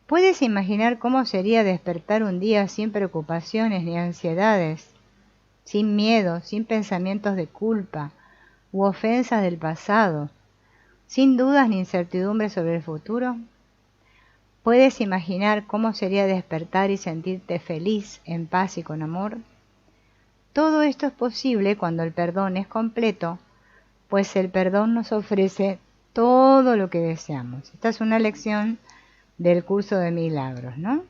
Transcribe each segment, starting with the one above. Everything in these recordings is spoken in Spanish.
¿Puedes imaginar cómo sería despertar un día sin preocupaciones ni ansiedades, sin miedo, sin pensamientos de culpa u ofensas del pasado, sin dudas ni incertidumbres sobre el futuro? ¿Puedes imaginar cómo sería despertar y sentirte feliz, en paz y con amor? Todo esto es posible cuando el perdón es completo, pues el perdón nos ofrece todo lo que deseamos. Esta es una lección del curso de milagros, ¿no?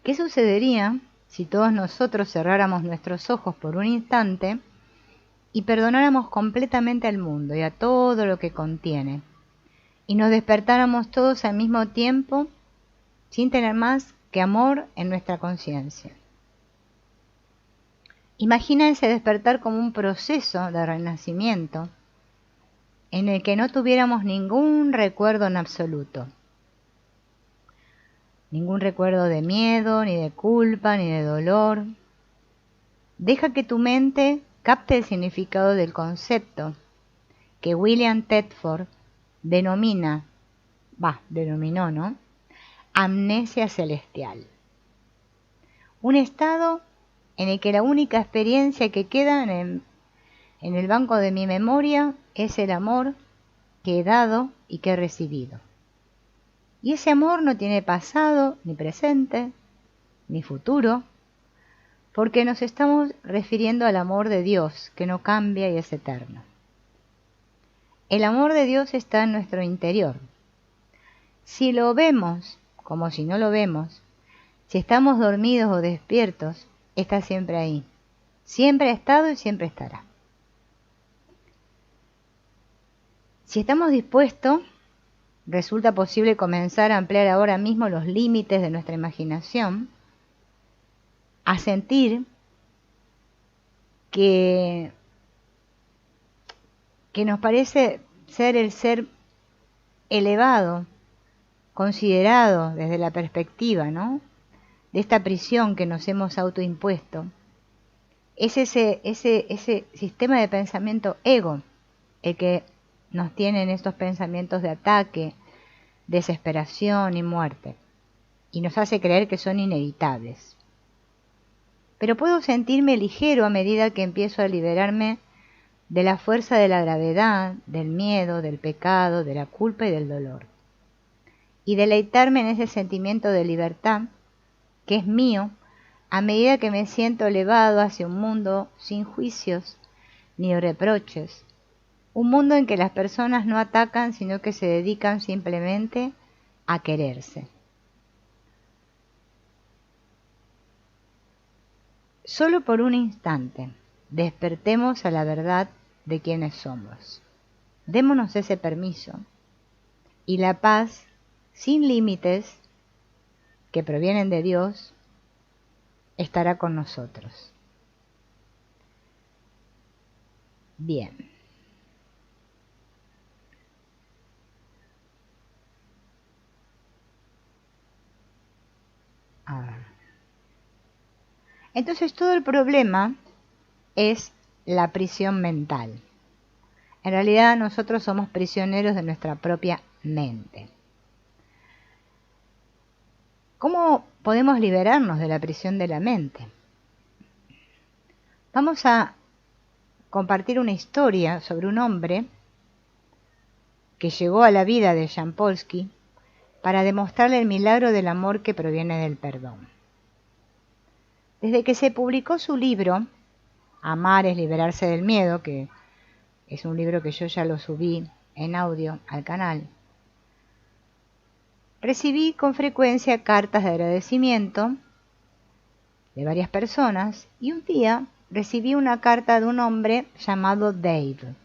¿Qué sucedería si todos nosotros cerráramos nuestros ojos por un instante y perdonáramos completamente al mundo y a todo lo que contiene, y nos despertáramos todos al mismo tiempo sin tener más que amor en nuestra conciencia? Imagina ese despertar como un proceso de renacimiento en el que no tuviéramos ningún recuerdo en absoluto. Ningún recuerdo de miedo, ni de culpa, ni de dolor. Deja que tu mente capte el significado del concepto que William Thetford denominó, ¿no? Amnesia celestial. Un estado en el que la única experiencia que queda en el banco de mi memoria es el amor que he dado y que he recibido. Y ese amor no tiene pasado, ni presente, ni futuro, porque nos estamos refiriendo al amor de Dios, que no cambia y es eterno. El amor de Dios está en nuestro interior. Si lo vemos, como si no lo vemos, si estamos dormidos o despiertos, está siempre ahí. Siempre ha estado y siempre estará. Si estamos dispuestos, resulta posible comenzar a ampliar ahora mismo los límites de nuestra imaginación, a sentir que nos parece ser el ser elevado, considerado desde la perspectiva, ¿no?, de esta prisión que nos hemos autoimpuesto. Es ese sistema de pensamiento ego el que nos tiene en estos pensamientos de ataque, desesperación y muerte, y nos hace creer que son inevitables. Pero puedo sentirme ligero a medida que empiezo a liberarme de la fuerza de la gravedad, del miedo, del pecado, de la culpa y del dolor, y deleitarme en ese sentimiento de libertad que es mío a medida que me siento elevado hacia un mundo sin juicios ni reproches, un mundo en que las personas no atacan sino que se dedican simplemente a quererse. Solo por un instante despertemos a la verdad de quiénes somos. Démonos ese permiso y la paz sin límites que provienen de Dios estará con nosotros. Bien. A ver. Entonces todo el problema es la prisión mental. En realidad nosotros somos prisioneros de nuestra propia mente. ¿Cómo podemos liberarnos de la prisión de la mente? Vamos a compartir una historia sobre un hombre que llegó a la vida de Jean Paulsky para demostrarle el milagro del amor que proviene del perdón. Desde que se publicó su libro, Amar es liberarse del miedo, que es un libro que yo ya lo subí en audio al canal, recibí con frecuencia cartas de agradecimiento de varias personas y un día recibí una carta de un hombre llamado Dave,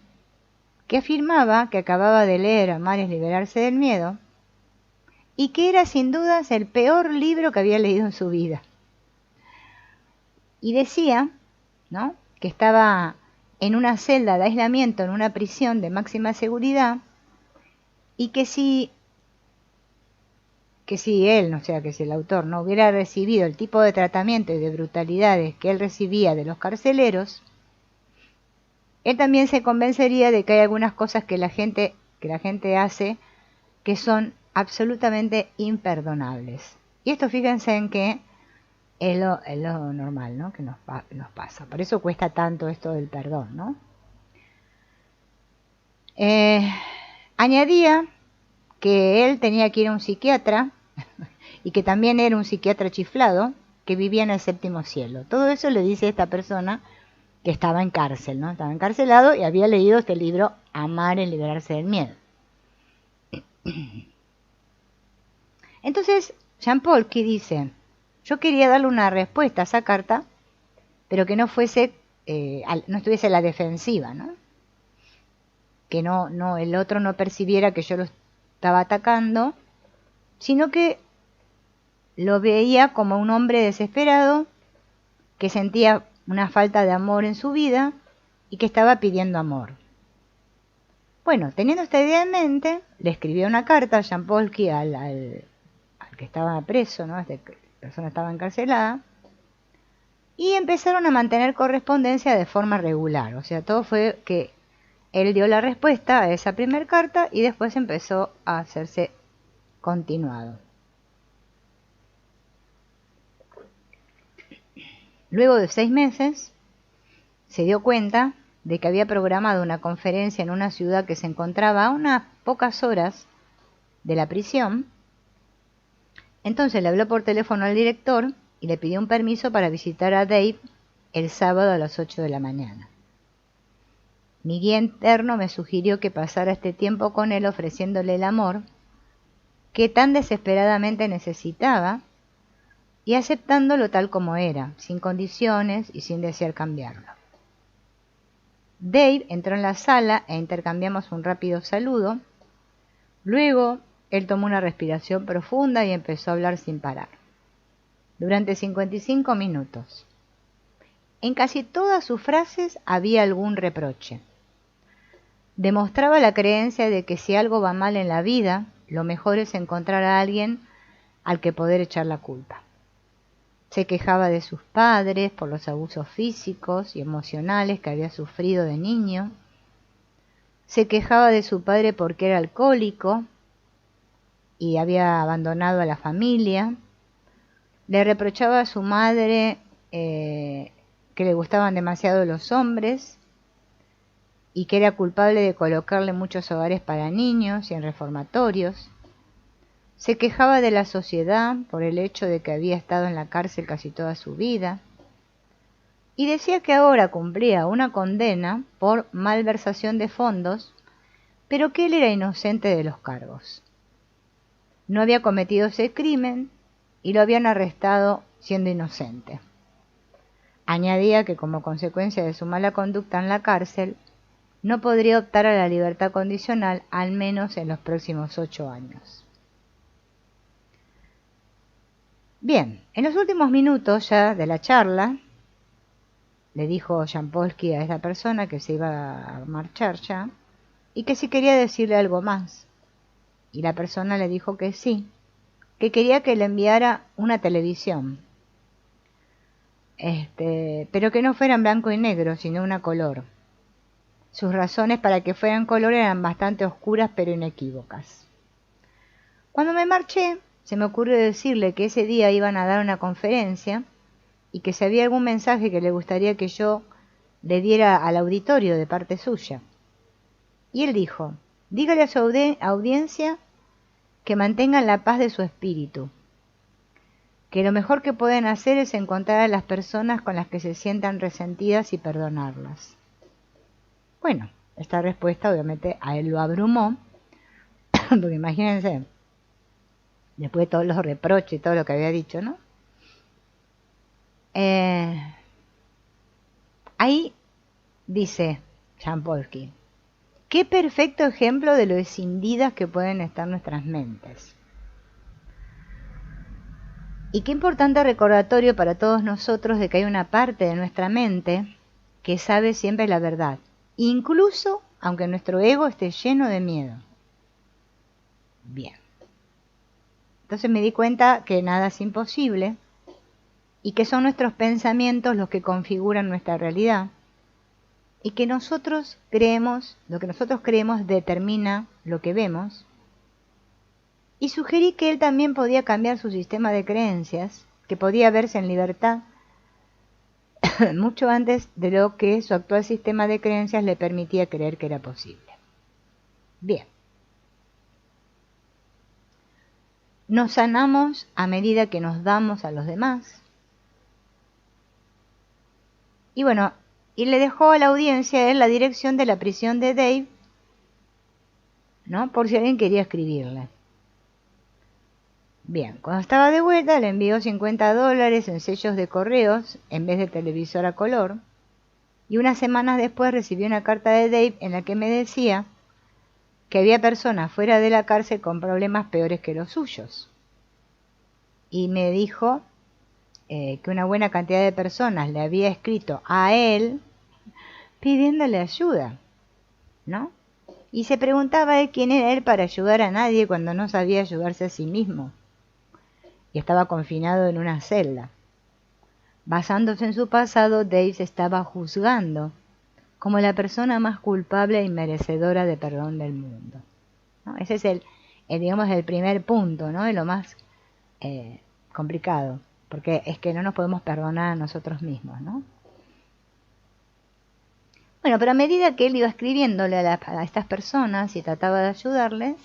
que afirmaba que acababa de leer Amar es liberarse del miedo y que era sin dudas el peor libro que había leído en su vida. Y decía, ¿no?, que estaba en una celda de aislamiento en una prisión de máxima seguridad y que si él, o sea, que si el autor no hubiera recibido el tipo de tratamiento y de brutalidades que él recibía de los carceleros, él también se convencería de que hay algunas cosas que la gente que la gente hace que son absolutamente imperdonables. Y esto fíjense en que es lo normal, ¿no? Que nos pasa. Por eso cuesta tanto esto del perdón, ¿no? Añadía que él tenía que ir a un psiquiatra y que también era un psiquiatra chiflado que vivía en el séptimo cielo. Todo eso le dice esta persona que estaba en cárcel, ¿no? Estaba encarcelado y había leído este libro, Amar y liberarse del miedo. Entonces, Jean Paul, ¿qué dice? Yo quería darle una respuesta a esa carta, pero que no fuese, no estuviese a la defensiva, ¿no? Que el otro no percibiera que yo lo estaba atacando, sino que lo veía como un hombre desesperado que sentía una falta de amor en su vida y que estaba pidiendo amor. Bueno, teniendo esta idea en mente, le escribió una carta a Jean Paul al que estaba preso, ¿no? Esta persona estaba encarcelada, y empezaron a mantener correspondencia de forma regular. O sea, todo fue que él dio la respuesta a esa primera carta y después empezó a hacerse continuado. Luego de 6 meses, se dio cuenta de que había programado una conferencia en una ciudad que se encontraba a unas pocas horas de la prisión. Entonces le habló por teléfono al director y le pidió un permiso para visitar a Dave el sábado a las 8 de la mañana. Mi guía interno me sugirió que pasara este tiempo con él ofreciéndole el amor que tan desesperadamente necesitaba y aceptándolo tal como era, sin condiciones y sin desear cambiarlo. Dave entró en la sala e intercambiamos un rápido saludo. Luego, él tomó una respiración profunda y empezó a hablar sin parar. Durante 55 minutos. En casi todas sus frases había algún reproche. Demostraba la creencia de que si algo va mal en la vida, lo mejor es encontrar a alguien al que poder echar la culpa. Se quejaba de sus padres por los abusos físicos y emocionales que había sufrido de niño. Se quejaba de su padre porque era alcohólico y había abandonado a la familia. Le reprochaba a su madre que le gustaban demasiado los hombres y que era culpable de colocarle muchos hogares para niños y en reformatorios. Se quejaba de la sociedad por el hecho de que había estado en la cárcel casi toda su vida. Y decía que ahora cumplía una condena por malversación de fondos, pero que él era inocente de los cargos. No había cometido ese crimen y lo habían arrestado siendo inocente. Añadía que como consecuencia de su mala conducta en la cárcel, no podría optar a la libertad condicional al menos en los próximos 8 años. Bien, en los últimos minutos ya de la charla, le dijo Jampolsky a esa persona que se iba a marchar ya, y que si quería decirle algo más. Y la persona le dijo que sí, que quería que le enviara una televisión, pero que no fuera en blanco y negro, sino una color. Sus razones para que fueran color eran bastante oscuras pero inequívocas. Cuando me marché, se me ocurrió decirle que ese día iban a dar una conferencia y que si había algún mensaje que le gustaría que yo le diera al auditorio de parte suya. Y él dijo, dígale a su audiencia que mantengan la paz de su espíritu, que lo mejor que pueden hacer es encontrar a las personas con las que se sientan resentidas y perdonarlas. Bueno, esta respuesta obviamente a él lo abrumó, porque imagínense, después de todos los reproches y todo lo que había dicho, ¿no? Ahí dice Jampolsky, qué perfecto ejemplo de lo escindidas que pueden estar nuestras mentes. Y qué importante recordatorio para todos nosotros de que hay una parte de nuestra mente que sabe siempre la verdad, incluso aunque nuestro ego esté lleno de miedo. Bien. Entonces me di cuenta que nada es imposible y que son nuestros pensamientos los que configuran nuestra realidad y que nosotros creemos, lo que nosotros creemos determina lo que vemos, y sugerí que él también podía cambiar su sistema de creencias, que podía verse en libertad mucho antes de lo que su actual sistema de creencias le permitía creer que era posible. Bien. Nos sanamos a medida que nos damos a los demás. Y bueno, y le dejó a la audiencia la dirección de la prisión de Dave, ¿no? Por si alguien quería escribirle. Bien, cuando estaba de vuelta le envió $50 en sellos de correos en vez de televisor a color, y unas semanas después recibió una carta de Dave en la que me decía que había personas fuera de la cárcel con problemas peores que los suyos. Y me dijo que una buena cantidad de personas le había escrito a él pidiéndole ayuda, ¿no? Y se preguntaba él quién era él para ayudar a nadie cuando no sabía ayudarse a sí mismo y estaba confinado en una celda. Basándose en su pasado, Dave se estaba juzgando como la persona más culpable y merecedora de perdón del mundo, ¿no? Ese es digamos, el primer punto, ¿no? De lo más complicado, porque es que no nos podemos perdonar a nosotros mismos, ¿no? Bueno, pero a medida que él iba escribiéndole a estas personas y trataba de ayudarles,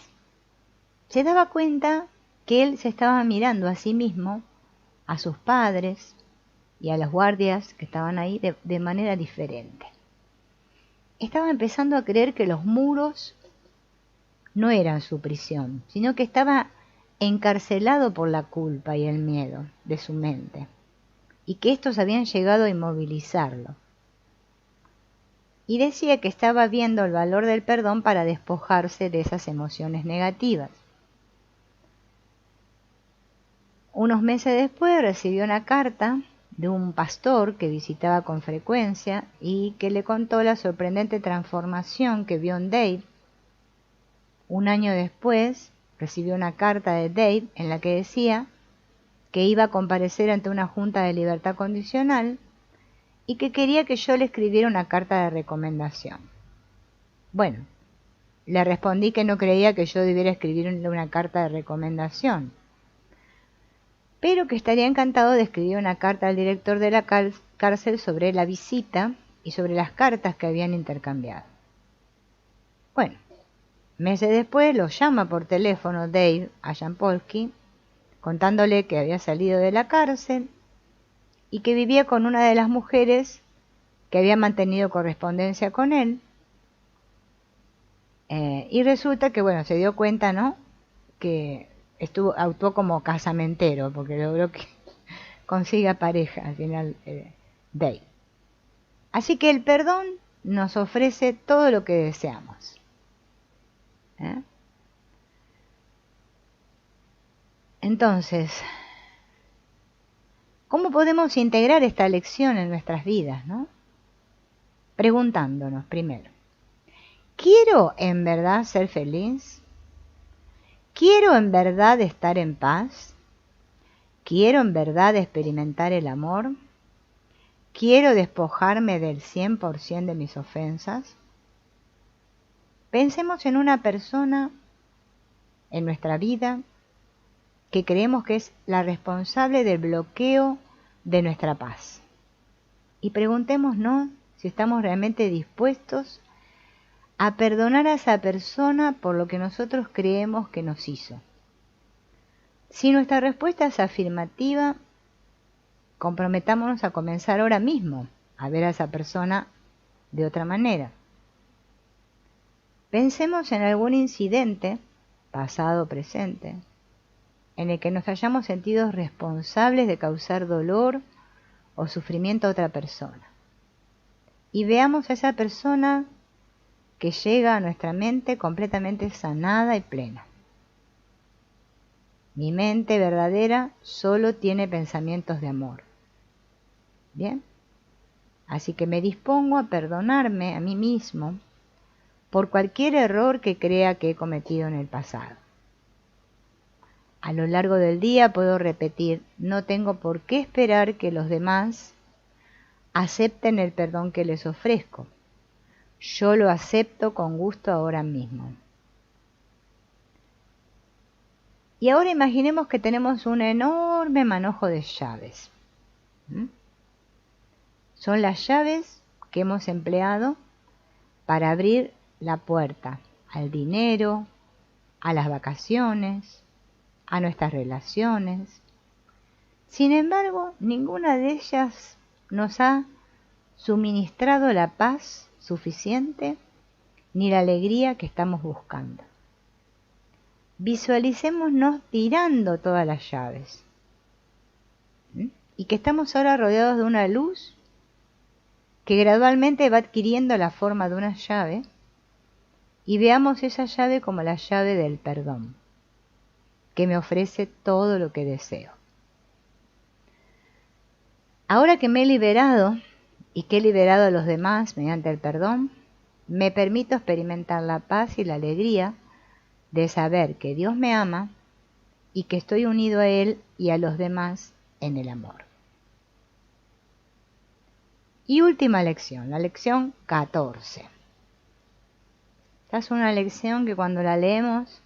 se daba cuenta que él se estaba mirando a sí mismo, a sus padres y a los guardias que estaban ahí de manera diferente. Estaba empezando a creer que los muros no eran su prisión, sino que estaba encarcelado por la culpa y el miedo de su mente, y que estos habían llegado a inmovilizarlo. Y decía que estaba viendo el valor del perdón para despojarse de esas emociones negativas. Unos meses después recibió una carta de un pastor que visitaba con frecuencia y que le contó la sorprendente transformación que vio en Dave. Un año después recibió una carta de Dave en la que decía que iba a comparecer ante una junta de libertad condicional y que quería que yo le escribiera una carta de recomendación. Bueno, le respondí que no creía que yo debiera escribirle una carta de recomendación, pero que estaría encantado de escribir una carta al director de la cárcel sobre la visita y sobre las cartas que habían intercambiado. Bueno, meses después lo llama por teléfono Dave a Jampolsky, contándole que había salido de la cárcel y que vivía con una de las mujeres que había mantenido correspondencia con él. Y resulta que, bueno, se dio cuenta, ¿no?, que actuó como casamentero, porque logró que consiga pareja al final Dave. Así que el perdón nos ofrece todo lo que deseamos. Entonces, ¿cómo podemos integrar esta lección en nuestras vidas, no? Preguntándonos primero, ¿quiero en verdad ser feliz? ¿Quiero en verdad estar en paz? ¿Quiero en verdad experimentar el amor? ¿Quiero despojarme del 100% de mis ofensas? Pensemos en una persona en nuestra vida que creemos que es la responsable del bloqueo de nuestra paz. Y preguntémonos si estamos realmente dispuestos a perdonar a esa persona por lo que nosotros creemos que nos hizo. Si nuestra respuesta es afirmativa, comprometámonos a comenzar ahora mismo a ver a esa persona de otra manera. Pensemos en algún incidente, pasado o presente, en el que nos hayamos sentido responsables de causar dolor o sufrimiento a otra persona. Y veamos a esa persona que llega a nuestra mente completamente sanada y plena. Mi mente verdadera solo tiene pensamientos de amor. Bien, así que me dispongo a perdonarme a mí mismo por cualquier error que crea que he cometido en el pasado. A lo largo del día puedo repetir, no tengo por qué esperar que los demás acepten el perdón que les ofrezco. Yo lo acepto con gusto ahora mismo. Y ahora imaginemos que tenemos un enorme manojo de llaves. Son las llaves que hemos empleado para abrir la puerta al dinero, a las vacaciones, a nuestras relaciones. Sin embargo, ninguna de ellas nos ha suministrado la paz suficiente ni la alegría que estamos buscando. Visualicémonos tirando todas las llaves. Y que estamos ahora rodeados de una luz que gradualmente va adquiriendo la forma de una llave, y veamos esa llave como la llave del perdón, que me ofrece todo lo que deseo. Ahora que me he liberado y que he liberado a los demás mediante el perdón, me permito experimentar la paz y la alegría de saber que Dios me ama y que estoy unido a Él y a los demás en el amor. Y última lección, la lección 14. Esta es una lección que cuando la leemos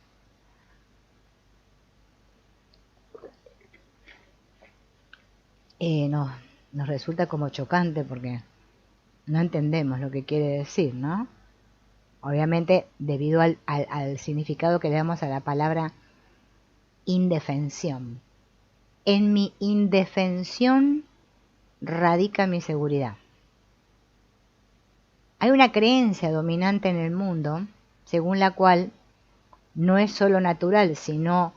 nos resulta como chocante porque no entendemos lo que quiere decir, ¿no? Obviamente debido al significado que le damos a la palabra indefensión. En mi indefensión radica mi seguridad. Hay una creencia dominante en el mundo según la cual no es solo natural, sino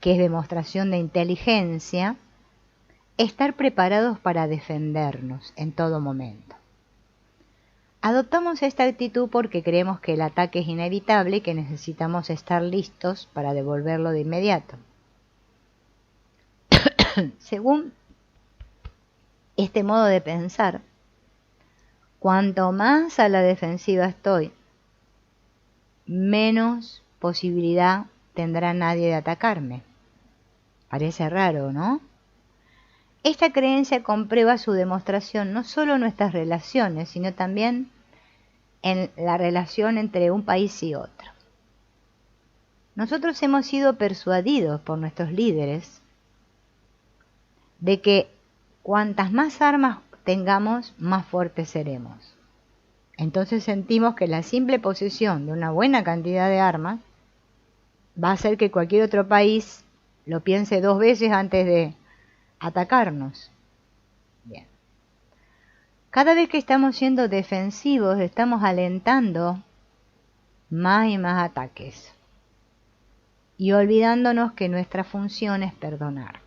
que es demostración de inteligencia, estar preparados para defendernos en todo momento. Adoptamos esta actitud porque creemos que el ataque es inevitable y que necesitamos estar listos para devolverlo de inmediato. Según este modo de pensar, cuanto más a la defensiva estoy, menos posibilidad tendrá nadie de atacarme. Parece raro, ¿no? Esta creencia comprueba su demostración no solo en nuestras relaciones, sino también en la relación entre un país y otro. Nosotros hemos sido persuadidos por nuestros líderes de que cuantas más armas tengamos, más fuertes seremos. Entonces sentimos que la simple posesión de una buena cantidad de armas va a hacer que cualquier otro país lo piense 2 veces antes de atacarnos. Bien. Cada vez que estamos siendo defensivos, estamos alentando más y más ataques y olvidándonos que nuestra función es perdonar.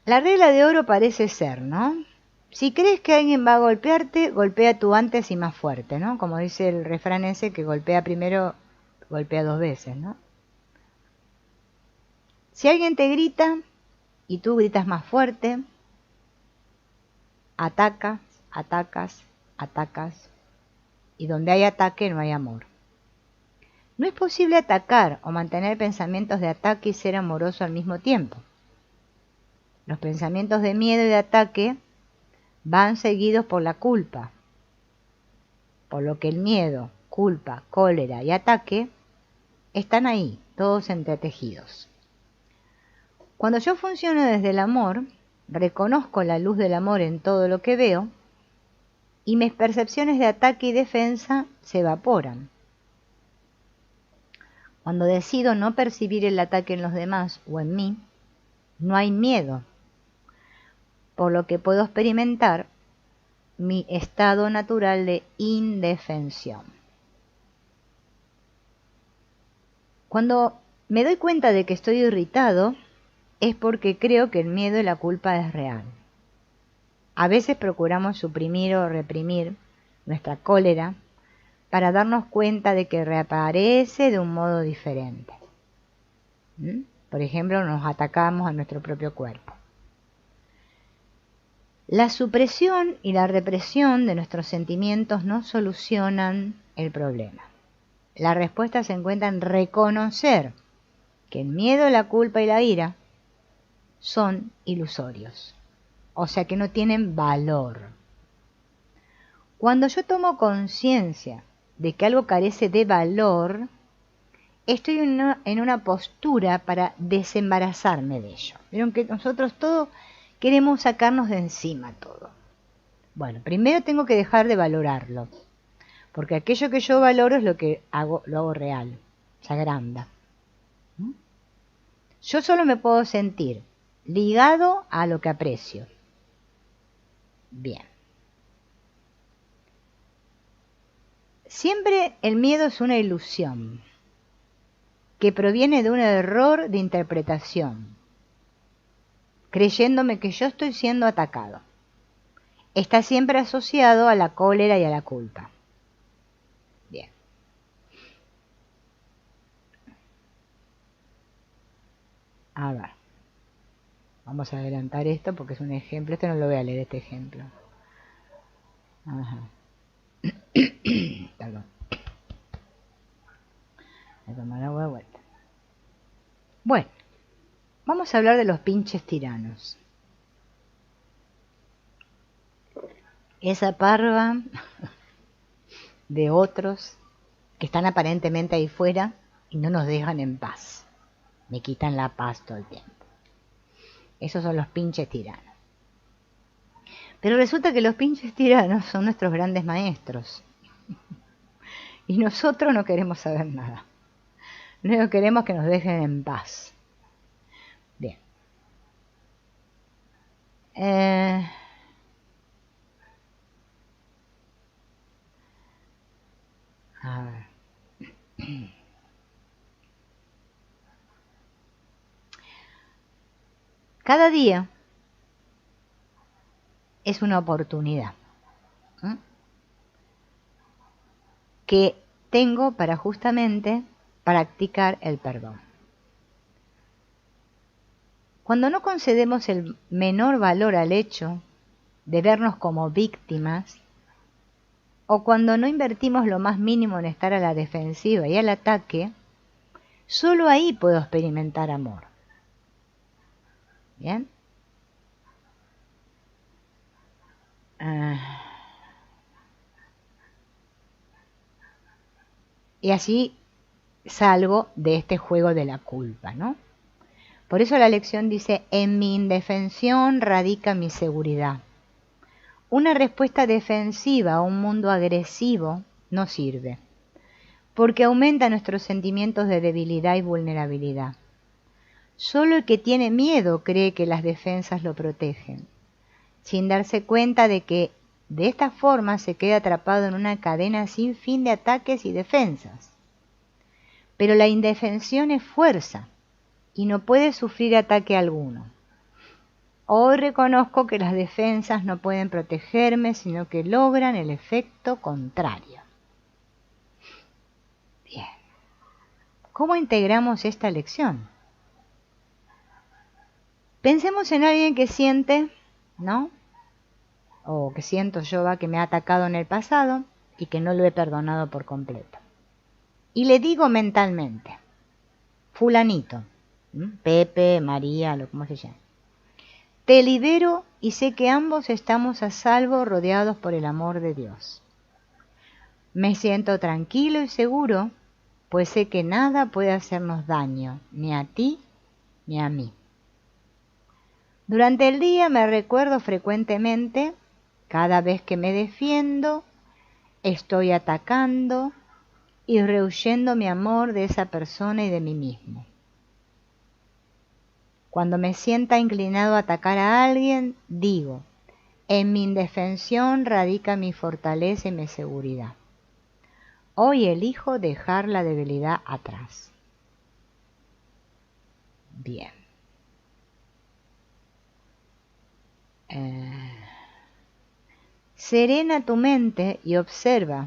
La regla de oro parece ser, ¿no? Si crees que alguien va a golpearte, golpea tú antes y más fuerte, ¿no? Como dice el refrán ese, que golpea primero, golpea 2 veces, ¿no? Si alguien te grita y tú gritas más fuerte, atacas, atacas, atacas, y donde hay ataque no hay amor. No es posible atacar o mantener pensamientos de ataque y ser amoroso al mismo tiempo. Los pensamientos de miedo y de ataque van seguidos por la culpa, por lo que el miedo, culpa, cólera y ataque están ahí, todos entretejidos. Cuando yo funciono desde el amor, reconozco la luz del amor en todo lo que veo y mis percepciones de ataque y defensa se evaporan. Cuando decido no percibir el ataque en los demás o en mí, no hay miedo, por lo que puedo experimentar mi estado natural de indefensión. Cuando me doy cuenta de que estoy irritado, es porque creo que el miedo y la culpa es real. A veces procuramos suprimir o reprimir nuestra cólera para darnos cuenta de que reaparece de un modo diferente. Por ejemplo, nos atacamos a nuestro propio cuerpo. La supresión y la represión de nuestros sentimientos no solucionan el problema. La respuesta se encuentra en reconocer que el miedo, la culpa y la ira son ilusorios, o sea que no tienen valor. Cuando yo tomo conciencia de que algo carece de valor, estoy en una postura para desembarazarme de ello. Vieron que nosotros todos queremos sacarnos de encima todo. Bueno, primero tengo que dejar de valorarlo, porque aquello que yo valoro es lo que hago, lo hago real, se agranda. Yo solo me puedo sentir ligado a lo que aprecio. Bien. Siempre el miedo es una ilusión que proviene de un error de interpretación, creyéndome que yo estoy siendo atacado. Está siempre asociado a la cólera y a la culpa. Bien. A ver. Vamos a adelantar esto porque es un ejemplo. Este no lo voy a leer, este ejemplo. Ajá. Perdón. Voy a tomar agua de vuelta. Bueno, vamos a hablar de los pinches tiranos. Esa parva de otros que están aparentemente ahí fuera y no nos dejan en paz. Me quitan la paz todo el tiempo. Esos son los pinches tiranos. Pero resulta que los pinches tiranos son nuestros grandes maestros. Y nosotros no queremos saber nada. No queremos que nos dejen en paz. Bien. A ver. Cada día es una oportunidad que tengo para justamente practicar el perdón. Cuando no concedemos el menor valor al hecho de vernos como víctimas, o cuando no invertimos lo más mínimo en estar a la defensiva y al ataque, solo ahí puedo experimentar amor. ¿Bien? Y así salgo de este juego de la culpa, ¿no? Por eso la lección dice, en mi indefensión radica mi seguridad. Una respuesta defensiva a un mundo agresivo no sirve, porque aumenta nuestros sentimientos de debilidad y vulnerabilidad. Solo el que tiene miedo cree que las defensas lo protegen, sin darse cuenta de que de esta forma se queda atrapado en una cadena sin fin de ataques y defensas. Pero la indefensión es fuerza y no puede sufrir ataque alguno. Hoy reconozco que las defensas no pueden protegerme, sino que logran el efecto contrario. Bien. ¿Cómo integramos esta lección? Pensemos en alguien que siente, ¿no? O que siento yo que me ha atacado en el pasado y que no lo he perdonado por completo. Y le digo mentalmente, fulanito, Pepe, María, ¿cómo se llama? Te libero y sé que ambos estamos a salvo rodeados por el amor de Dios. Me siento tranquilo y seguro, pues sé que nada puede hacernos daño, ni a ti ni a mí. Durante el día me recuerdo frecuentemente, cada vez que me defiendo, estoy atacando y rehuyendo mi amor de esa persona y de mí mismo. Cuando me sienta inclinado a atacar a alguien, digo, en mi indefensión radica mi fortaleza y mi seguridad. Hoy elijo dejar la debilidad atrás. Bien. Serena tu mente y observa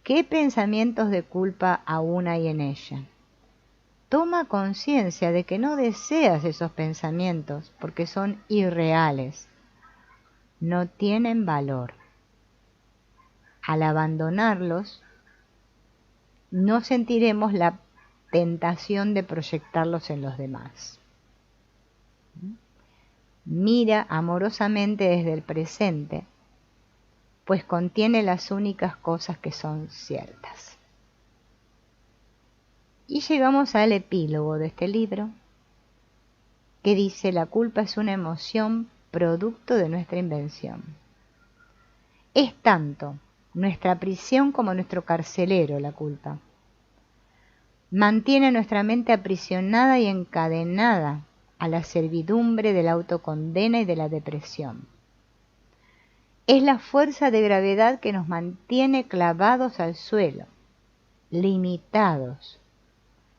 qué pensamientos de culpa aún hay en ella. Toma conciencia de que no deseas esos pensamientos porque son irreales, no tienen valor. Al abandonarlos, no sentiremos la tentación de proyectarlos en los demás. Mira amorosamente desde el presente, pues contiene las únicas cosas que son ciertas. Y llegamos al epílogo de este libro, que dice: la culpa es una emoción producto de nuestra invención. Es tanto nuestra prisión como nuestro carcelero la culpa. Mantiene nuestra mente aprisionada y encadenada a la servidumbre de la autocondena y de la depresión. Es la fuerza de gravedad que nos mantiene clavados al suelo, limitados.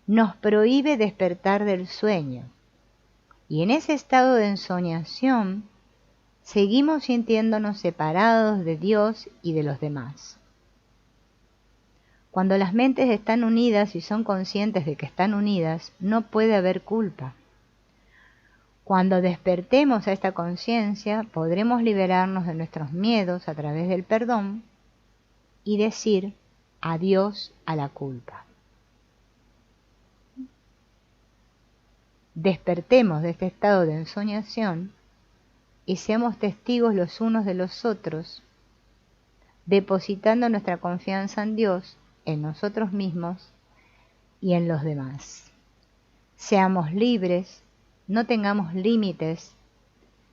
Nos prohíbe despertar del sueño. Y en ese estado de ensoñación, seguimos sintiéndonos separados de Dios y de los demás. Cuando las mentes están unidas y son conscientes de que están unidas, no puede haber culpa. Cuando despertemos a esta conciencia, podremos liberarnos de nuestros miedos a través del perdón y decir adiós a la culpa. Despertemos de este estado de ensoñación y seamos testigos los unos de los otros, depositando nuestra confianza en Dios, en nosotros mismos y en los demás. Seamos libres, no tengamos límites,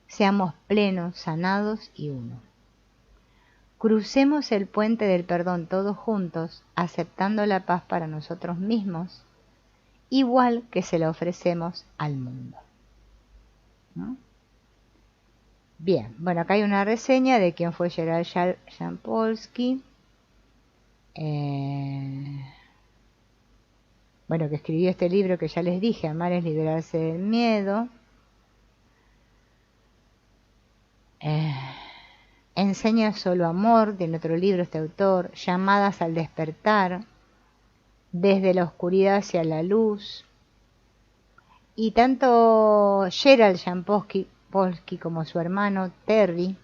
seamos plenos, sanados y uno. Crucemos el puente del perdón todos juntos, aceptando la paz para nosotros mismos, igual que se la ofrecemos al mundo. ¿No? Bien, bueno, acá hay una reseña de quién fue Gerald Jampolsky. Bueno, que escribió este libro que ya les dije, Amar es liberarse del miedo. Enseña solo amor, de otro libro este autor, Llamadas al despertar, Desde la oscuridad hacia la luz. Y tanto Gerald Jampolsky como su hermano Terry,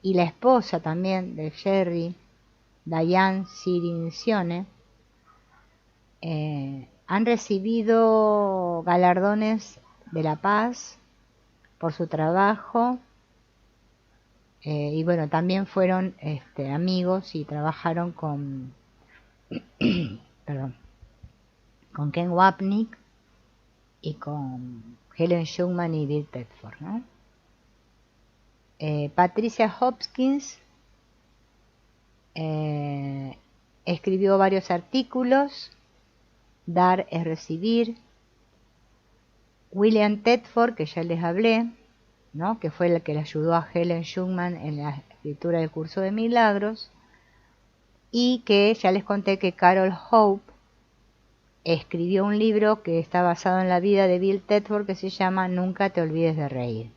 y la esposa también de Jerry, Diane Cirincione, han recibido galardones de la paz por su trabajo, y bueno, también fueron amigos y trabajaron con con Ken Wapnick y con Helen Schumann y Bill Thetford, ¿no? Patricia Hopkins escribió varios artículos. Dar es recibir. William Thetford, que ya les hablé, ¿no? Que fue el que le ayudó a Helen Schumann en la escritura del Curso de Milagros, y que ya les conté que Carol Hope escribió un libro que está basado en la vida de Bill Thetford, que se llama Nunca te olvides de reír.